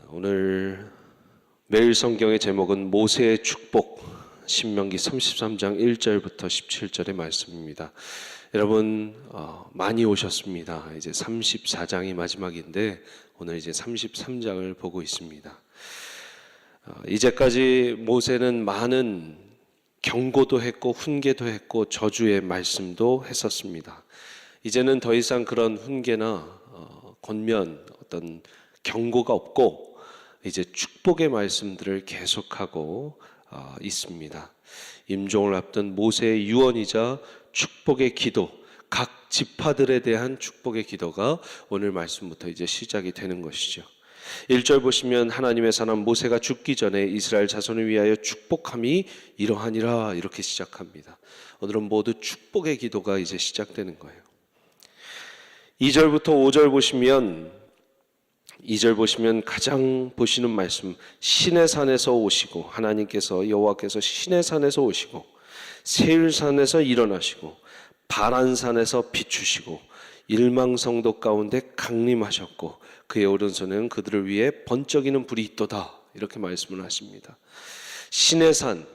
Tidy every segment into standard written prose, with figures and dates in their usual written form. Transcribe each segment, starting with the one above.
오늘 매일 성경의 제목은 모세의 축복, 신명기 33장 1절부터 17절의 말씀입니다. 여러분 많이 오셨습니다. 이제 34장이 마지막인데 오늘 이제 33장을 보고 있습니다. 이제까지 모세는 많은 경고도 했고 훈계도 했고 저주의 말씀도 했었습니다. 이제는 더 이상 그런 훈계나 권면, 어떤 경고가 없고 이제 축복의 말씀들을 계속하고 있습니다. 임종을 앞둔 모세의 유언이자 축복의 기도, 각 지파들에 대한 축복의 기도가 오늘 말씀부터 이제 시작이 되는 것이죠. 1절 보시면 하나님의 사람 모세가 죽기 전에 이스라엘 자손을 위하여 축복함이 이러하니라 이렇게 시작합니다. 오늘은 모두 축복의 기도가 이제 시작되는 거예요. 2절부터 5절 보시면 가장 보시는 말씀, 신의 산에서 오시고 하나님께서 여호와께서 신의 산에서 오시고 세일산에서 일어나시고 바란산에서 비추시고 일망성도 가운데 강림하셨고 그의 오른손에는 그들을 위해 번쩍이는 불이 있도다 이렇게 말씀을 하십니다. 신의 산,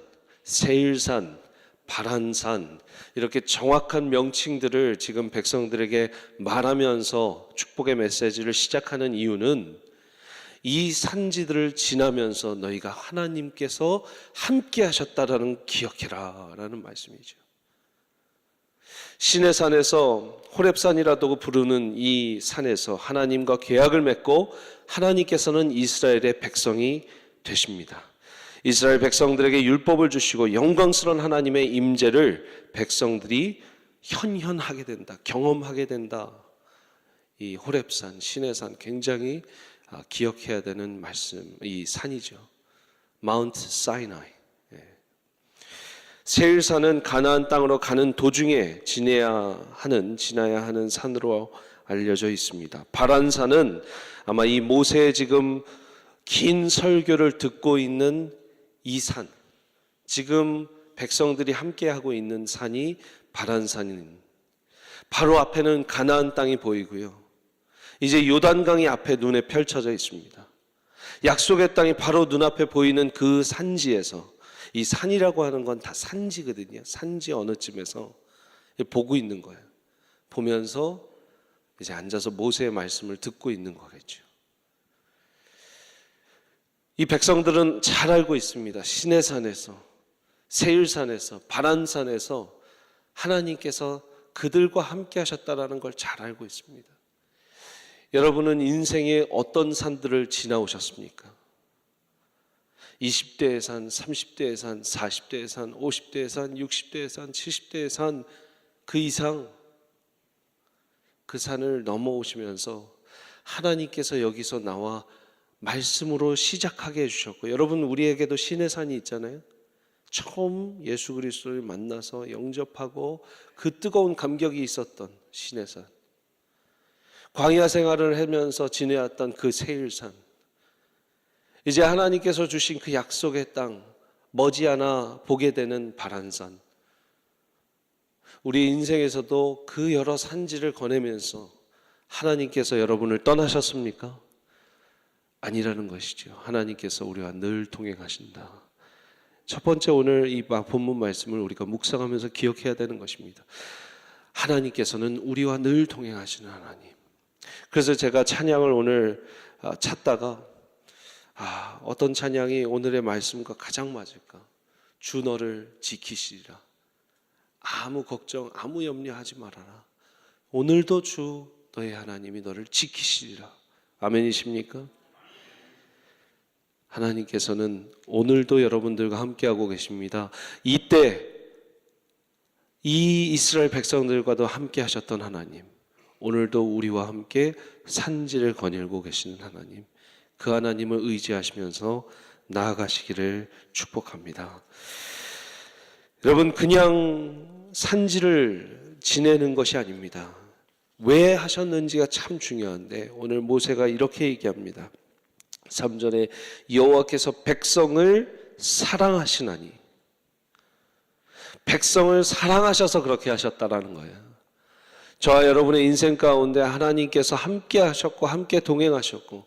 세일산, 바란산 이렇게 정확한 명칭들을 지금 백성들에게 말하면서 축복의 메시지를 시작하는 이유는 이 산지들을 지나면서 너희가 하나님께서 함께 하셨다라는 기억해라 라는 말씀이죠. 신의 산에서 호렙산이라도 부르는 이 산에서 하나님과 계약을 맺고 하나님께서는 이스라엘의 백성이 되십니다. 이스라엘 백성들에게 율법을 주시고 영광스러운 하나님의 임재를 백성들이 현현하게 된다, 경험하게 된다. 이 호렙산, 신의 산 굉장히 기억해야 되는 말씀, 이 산이죠. 마운트 사이나이. 세일산은 가나안 땅으로 가는 도중에 지나야 하는 산으로 알려져 있습니다. 바란산은 아마 이 모세의 지금 긴 설교를 듣고 있는 이 산, 지금 백성들이 함께하고 있는 산이 바란산인, 바로 앞에는 가나안 땅이 보이고요. 이제 요단강이 앞에 눈에 펼쳐져 있습니다. 약속의 땅이 바로 눈앞에 보이는 그 산지에서, 이 산이라고 하는 건 다 산지거든요. 산지 어느 쯤에서 보고 있는 거예요. 보면서 이제 앉아서 모세의 말씀을 듣고 있는 거겠죠. 이 백성들은 잘 알고 있습니다. 신의 산에서, 세일산에서, 바란산에서 하나님께서 그들과 함께 하셨다라는 걸 잘 알고 있습니다. 여러분은 인생의 어떤 산들을 지나오셨습니까? 20대의 산, 30대의 산, 40대의 산, 50대의 산, 60대의 산, 70대의 산, 그 이상 그 산을 넘어오시면서 하나님께서 여기서 나와 말씀으로 시작하게 해주셨고, 여러분 우리에게도 신의 산이 있잖아요. 처음 예수 그리스도를 만나서 영접하고 그 뜨거운 감격이 있었던 신의 산, 광야 생활을 하면서 지내왔던 그 세일산, 이제 하나님께서 주신 그 약속의 땅 머지않아 보게 되는 바란산, 우리 인생에서도 그 여러 산지를 거내면서 하나님께서 여러분을 떠나셨습니까? 아니라는 것이죠. 하나님께서 우리와 늘 동행하신다. 첫 번째, 오늘 이 본문 말씀을 우리가 묵상하면서 기억해야 되는 것입니다. 하나님께서는 우리와 늘 동행하시는 하나님. 그래서 제가 찬양을 오늘 찾다가 어떤 찬양이 오늘의 말씀과 가장 맞을까? 주 너를 지키시리라. 아무 걱정, 아무 염려하지 말아라. 오늘도 주 너의 하나님이 너를 지키시리라. 아멘이십니까? 하나님께서는 오늘도 여러분들과 함께하고 계십니다. 이때 이 이스라엘 백성들과도 함께 하셨던 하나님, 오늘도 우리와 함께 산지를 거닐고 계시는 하나님, 그 하나님을 의지하시면서 나아가시기를 축복합니다. 여러분, 그냥 산지를 지내는 것이 아닙니다. 왜 하셨는지가 참 중요한데 오늘 모세가 이렇게 얘기합니다. 3절에 여호와께서 백성을 사랑하시나니, 백성을 사랑하셔서 그렇게 하셨다라는 거예요. 저와 여러분의 인생 가운데 하나님께서 함께 하셨고 함께 동행하셨고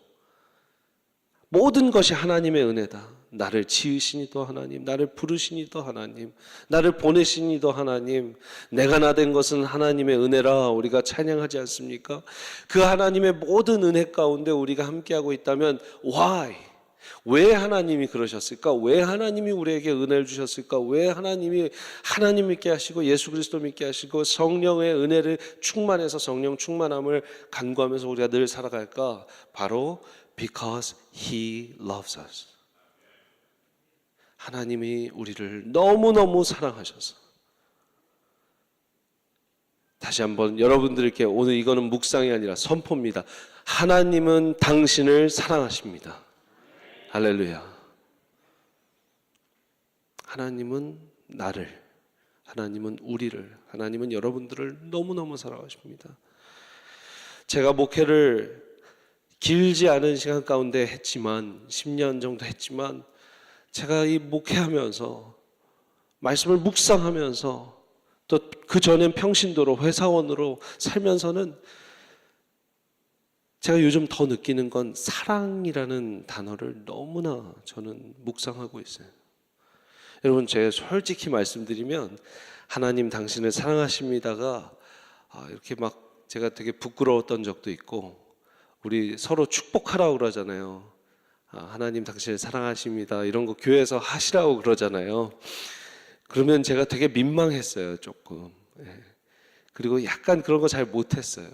모든 것이 하나님의 은혜다. 나를 지으시니도 하나님, 나를 부르시니도 하나님, 나를 보내시니도 하나님, 내가 나 된 것은 하나님의 은혜라 우리가 찬양하지 않습니까? 그 하나님의 모든 은혜 가운데 우리가 함께하고 있다면 why? 왜 하나님이 그러셨을까? 왜 하나님이 우리에게 은혜를 주셨을까? 왜 하나님이 하나님 믿게 하시고 예수 그리스도 믿게 하시고 성령의 은혜를 충만해서 성령 충만함을 간구하면서 우리가 늘 살아갈까? 바로 because He loves us. 하나님이 우리를 너무너무 사랑하셔서. 다시 한번 여러분들께 오늘 이거는 묵상이 아니라 선포입니다. 하나님은 당신을 사랑하십니다. 할렐루야. 하나님은 나를, 하나님은 우리를, 하나님은 여러분들을 너무너무 사랑하십니다. 제가 목회를 길지 않은 시간 가운데 했지만 10년 정도 했지만 제가 이 목회하면서 말씀을 묵상하면서 또 그 전엔 평신도로 회사원으로 살면서는 제가 요즘 더 느끼는 건 사랑이라는 단어를 너무나 저는 묵상하고 있어요. 여러분 제가 솔직히 말씀드리면 하나님 당신을 사랑하십니다가 이렇게 막 제가 되게 부끄러웠던 적도 있고 우리 서로 축복하라고 그러잖아요. 하나님 당신을 사랑하십니다. 이런 거 교회에서 하시라고 그러잖아요. 그러면 제가 되게 민망했어요, 조금. 그리고 약간 그런 거 잘 못했어요.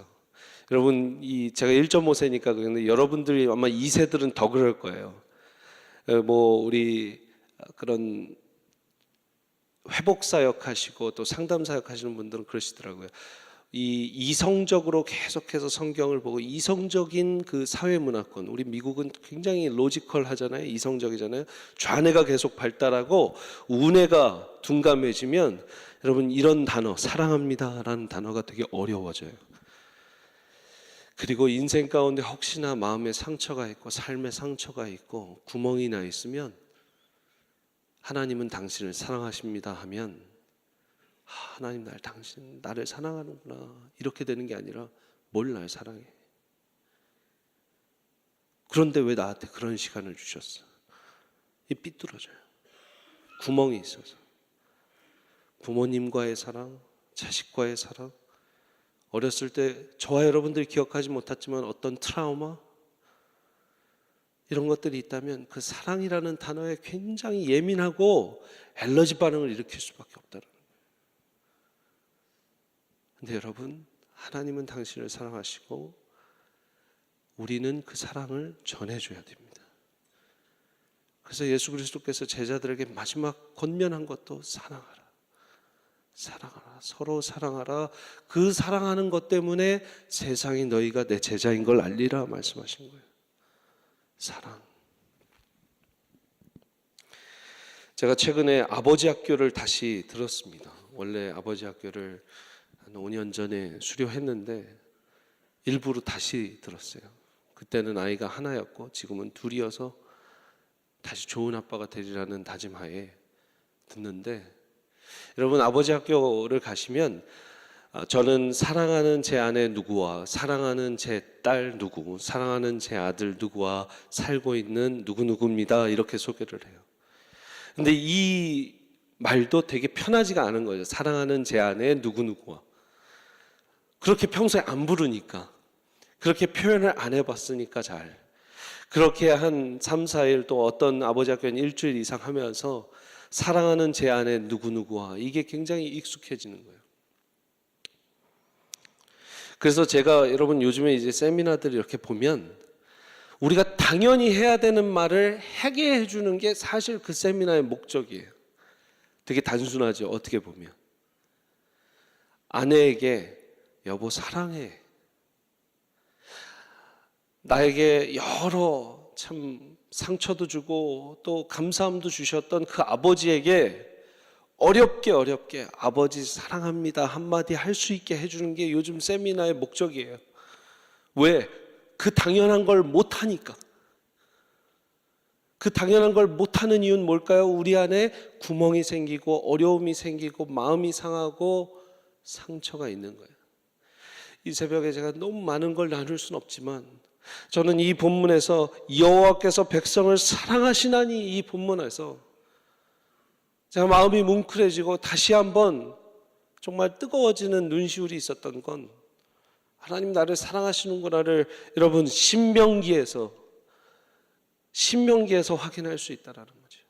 여러분, 제가 1.5세니까 그런데 여러분들이 아마 2세들은 더 그럴 거예요. 우리 그런 회복사역 하시고 또 상담사역 하시는 분들은 그러시더라고요. 이 이성적으로 계속해서 성경을 보고 이성적인 그 사회문화권, 우리 미국은 굉장히 로지컬 하잖아요. 이성적이잖아요. 좌뇌가 계속 발달하고 우뇌가 둔감해지면 여러분 이런 단어, 사랑합니다라는 단어가 되게 어려워져요. 그리고 인생 가운데 혹시나 마음에 상처가 있고 삶에 상처가 있고 구멍이 나 있으면 하나님은 당신을 사랑하십니다 하면 하나님 당신 나를 사랑하는구나 이렇게 되는 게 아니라 뭘 날 사랑해. 그런데 왜 나한테 그런 시간을 주셨어? 이 삐뚤어져요. 구멍이 있어서. 부모님과의 사랑, 자식과의 사랑, 어렸을 때 저와 여러분들이 기억하지 못했지만 어떤 트라우마 이런 것들이 있다면 그 사랑이라는 단어에 굉장히 예민하고 알러지 반응을 일으킬 수밖에 없다는 거예요. 근데 여러분, 하나님은 당신을 사랑하시고 우리는 그 사랑을 전해줘야 됩니다. 그래서 예수 그리스도께서 제자들에게 마지막 권면한 것도 사랑하라. 사랑하라. 서로 사랑하라. 그 사랑하는 것 때문에 세상이 너희가 내 제자인 걸 알리라 말씀하신 거예요. 사랑. 제가 최근에 아버지 학교를 다시 들었습니다. 원래 아버지 학교를 한 5년 전에 수료했는데 일부러 다시 들었어요. 그때는 아이가 하나였고 지금은 둘이어서 다시 좋은 아빠가 되리라는 다짐하에 듣는데 여러분 아버지 학교를 가시면 저는 사랑하는 제 아내 누구와 사랑하는 제 딸 누구, 사랑하는 제 아들 누구와 살고 있는 누구누구입니다. 이렇게 소개를 해요. 근데 이 말도 되게 편하지가 않은 거죠. 사랑하는 제 아내 누구누구와. 그렇게 평소에 안 부르니까. 그렇게 표현을 안 해봤으니까 잘. 그렇게 한 3, 4일 또 어떤 아버지 학교는 일주일 이상 하면서 사랑하는 제 아내 누구누구와 이게 굉장히 익숙해지는 거예요. 그래서 제가 여러분 요즘에 이제 세미나들 이렇게 보면 우리가 당연히 해야 되는 말을 하게 해주는 게 사실 그 세미나의 목적이에요. 되게 단순하죠. 어떻게 보면. 아내에게 여보 사랑해. 나에게 여러 참 상처도 주고 또 감사함도 주셨던 그 아버지에게 어렵게 아버지 사랑합니다 한마디 할 수 있게 해주는 게 요즘 세미나의 목적이에요. 왜? 그 당연한 걸 못하니까. 그 당연한 걸 못하는 이유는 뭘까요? 우리 안에 구멍이 생기고 어려움이 생기고 마음이 상하고 상처가 있는 거예요. 이 새벽에 제가 너무 많은 걸 나눌 수는 없지만 저는 이 본문에서 여호와께서 백성을 사랑하시나니, 이 본문에서 제가 마음이 뭉클해지고 다시 한번 정말 뜨거워지는 눈시울이 있었던 건, 하나님 나를 사랑하시는구나를 여러분 신명기에서 확인할 수 있다라는 거죠.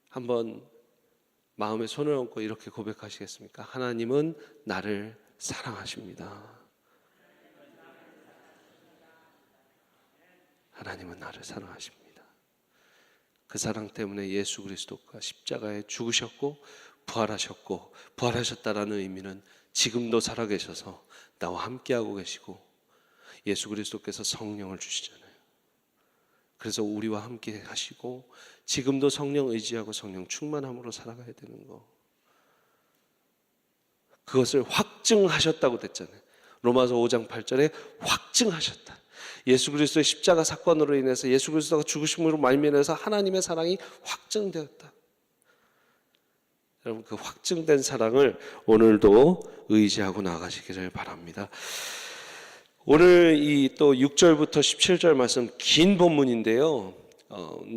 한번 마음에 손을 얹고 이렇게 고백하시겠습니까? 하나님은 나를 사랑하십니다. 하나님은 나를 사랑하십니다. 그 사랑 때문에 예수 그리스도가 십자가에 죽으셨고 부활하셨고, 부활하셨다라는 의미는 지금도 살아계셔서 나와 함께하고 계시고, 예수 그리스도께서 성령을 주시잖아요. 그래서 우리와 함께 하시고 지금도 성령 의지하고 성령 충만함으로 살아가야 되는 거, 그것을 확증하셨다고 됐잖아요. 로마서 5장 8절에 확증하셨다. 예수 그리스도의 십자가 사건으로 인해서, 예수 그리스도가 죽으심으로 말미암아서 하나님의 사랑이 확증되었다. 여러분, 그 확증된 사랑을 오늘도 의지하고 나가시기를 바랍니다. 오늘 이 또 6절부터 17절 말씀 긴 본문인데요.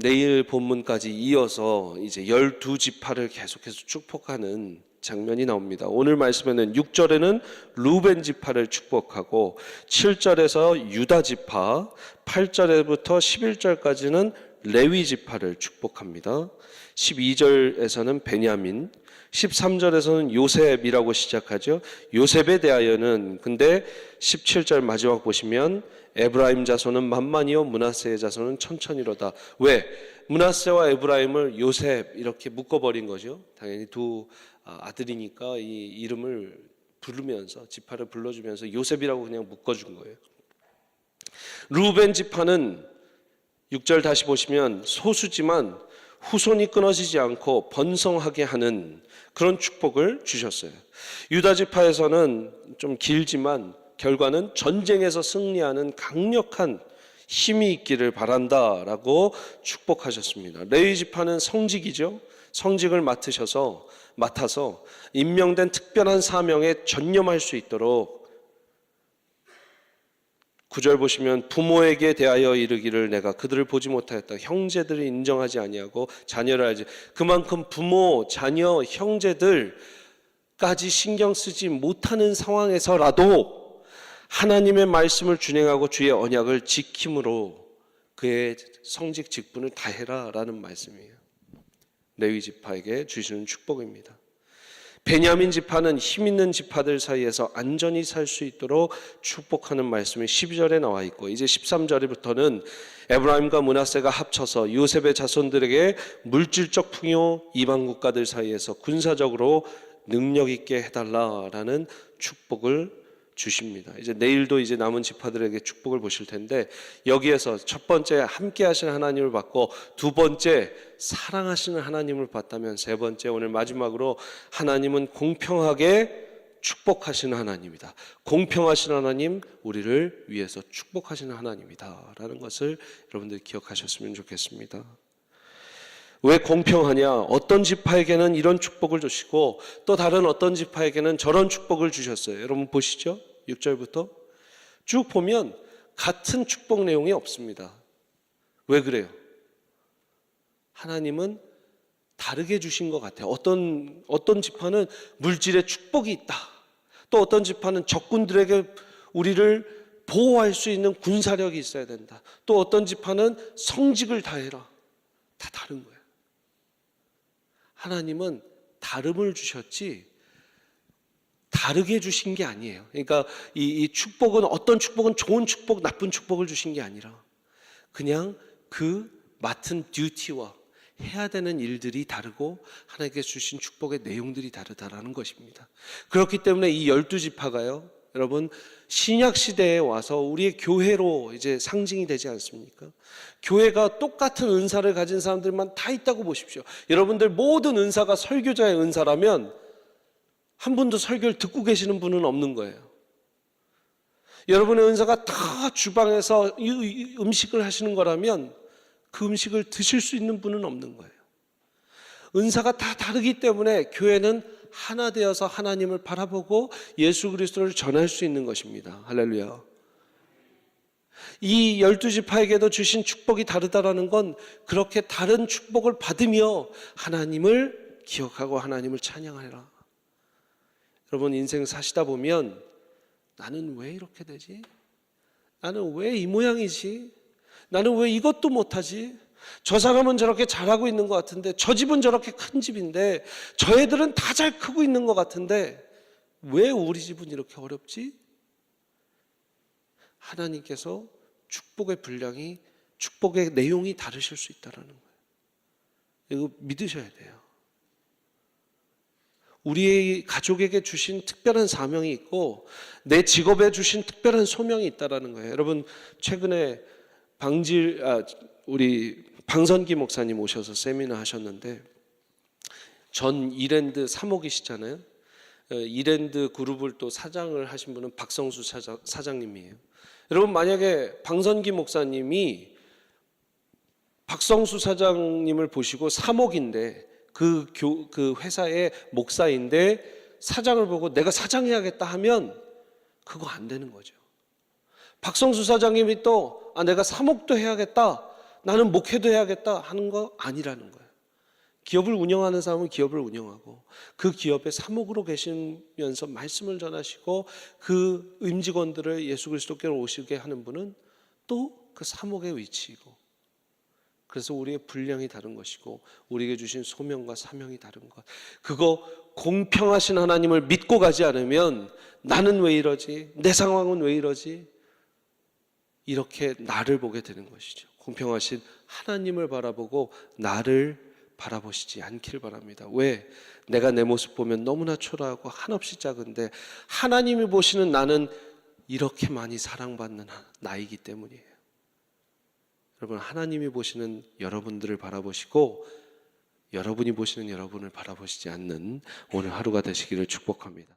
내일 본문까지 이어서 이제 12지파를 계속해서 축복하는 장면이 나옵니다. 오늘 말씀에는 6절에는 루벤 지파를 축복하고 7절에서 유다 지파, 8절부터 11절까지는 레위 지파를 축복합니다. 12절에서는 베냐민, 13절에서는 요셉이라고 시작하죠. 요셉에 대하여는 근데 17절 마지막 보시면 에브라임 자손은 만만이요 므낫세의 자손은 천천히로다. 왜? 므낫세와 에브라임을 요셉 이렇게 묶어버린 거죠. 당연히 두 아들이니까 이 이름을 부르면서, 지파를 불러주면서 요셉이라고 그냥 묶어준 거예요. 루벤 지파는 6절 다시 보시면 소수지만 후손이 끊어지지 않고 번성하게 하는 그런 축복을 주셨어요. 유다 지파에서는 좀 길지만 결과는 전쟁에서 승리하는 강력한 힘이 있기를 바란다라고 축복하셨습니다. 레위 지파는 성직이죠. 성직을 맡아서 임명된 특별한 사명에 전념할 수 있도록, 9절 보시면 부모에게 대하여 이르기를 내가 그들을 보지 못하였다. 형제들을 인정하지 아니하고 자녀를 알지. 그만큼 부모, 자녀, 형제들까지 신경 쓰지 못하는 상황에서라도 하나님의 말씀을 준행하고 주의 언약을 지킴으로 그의 성직 직분을 다해라 라는 말씀이에요. 레위 지파에게 주시는 축복입니다. 베냐민 지파는 힘 있는 지파들 사이에서 안전히 살 수 있도록 축복하는 말씀이 12절에 나와 있고, 이제 13절부터는 에브라임과 므낫세가 합쳐서 요셉의 자손들에게 물질적 풍요, 이방 국가들 사이에서 군사적으로 능력 있게 해달라라는 축복을 주십니다. 이제 내일도 이제 남은 지파들에게 축복을 보실 텐데, 여기에서 첫 번째 함께 하시는 하나님을 받고, 두 번째 사랑하시는 하나님을 받다면, 세 번째 오늘 마지막으로 하나님은 공평하게 축복하시는 하나님이다. 공평하신 하나님, 우리를 위해서 축복하시는 하나님이다 라는 것을 여러분들 기억하셨으면 좋겠습니다. 왜 공평하냐? 어떤 지파에게는 이런 축복을 주시고 또 다른 어떤 지파에게는 저런 축복을 주셨어요. 여러분 보시죠. 6절부터 쭉 보면 같은 축복 내용이 없습니다. 왜 그래요? 하나님은 다르게 주신 것 같아요. 어떤 지파는 물질의 축복이 있다. 또 어떤 지파는 적군들에게 우리를 보호할 수 있는 군사력이 있어야 된다. 또 어떤 지파는 성직을 다해라. 다 다른 거예요. 하나님은 다름을 주셨지 다르게 주신 게 아니에요. 그러니까 이 축복은, 어떤 축복은 좋은 축복, 나쁜 축복을 주신 게 아니라 그냥 그 맡은 듀티와 해야 되는 일들이 다르고 하나님께서 주신 축복의 내용들이 다르다라는 것입니다. 그렇기 때문에 이 12지파가요, 여러분 신약 시대에 와서 우리의 교회로 이제 상징이 되지 않습니까? 교회가 똑같은 은사를 가진 사람들만 다 있다고 보십시오. 여러분들 모든 은사가 설교자의 은사라면 한 분도 설교를 듣고 계시는 분은 없는 거예요. 여러분의 은사가 다 주방에서 음식을 하시는 거라면 그 음식을 드실 수 있는 분은 없는 거예요. 은사가 다 다르기 때문에 교회는 하나 되어서 하나님을 바라보고 예수 그리스도를 전할 수 있는 것입니다. 할렐루야. 이 12지파에게도 주신 축복이 다르다라는 건 그렇게 다른 축복을 받으며 하나님을 기억하고 하나님을 찬양하라. 여러분, 인생 사시다 보면 나는 왜 이렇게 되지? 나는 왜 이 모양이지? 나는 왜 이것도 못하지? 저 사람은 저렇게 잘하고 있는 것 같은데, 저 집은 저렇게 큰 집인데, 저 애들은 다 잘 크고 있는 것 같은데 왜 우리 집은 이렇게 어렵지? 하나님께서 축복의 분량이, 축복의 내용이 다르실 수 있다는 거예요. 이거 믿으셔야 돼요. 우리의 가족에게 주신 특별한 사명이 있고 내 직업에 주신 특별한 소명이 있다는 거예요. 여러분, 최근에 우리 방선기 목사님 오셔서 세미나 하셨는데, 전 이랜드 사목이시잖아요. 이랜드 그룹을 또 사장을 하신 분은 박성수 사장님이에요. 여러분, 만약에 방선기 목사님이 박성수 사장님을 보시고 사목인데 그 회사의 목사인데 사장을 보고 내가 사장해야겠다 하면 그거 안 되는 거죠. 박성수 사장님이 또 내가 사목도 해야겠다, 나는 목회도 해야겠다 하는 거 아니라는 거예요. 기업을 운영하는 사람은 기업을 운영하고 그 기업의 사목으로 계시면서 말씀을 전하시고 그 임직원들을 예수 그리스도께로 오시게 하는 분은 또 그 사목의 위치이고, 그래서 우리의 분량이 다른 것이고 우리에게 주신 소명과 사명이 다른 것, 그거 공평하신 하나님을 믿고 가지 않으면 나는 왜 이러지? 내 상황은 왜 이러지? 이렇게 나를 보게 되는 것이죠. 공평하신 하나님을 바라보고 나를 바라보시지 않기를 바랍니다. 왜? 내가 내 모습 보면 너무나 초라하고 한없이 작은데 하나님이 보시는 나는 이렇게 많이 사랑받는 나이기 때문이에요. 여러분, 하나님이 보시는 여러분들을 바라보시고 여러분이 보시는 여러분을 바라보시지 않는 오늘 하루가 되시기를 축복합니다.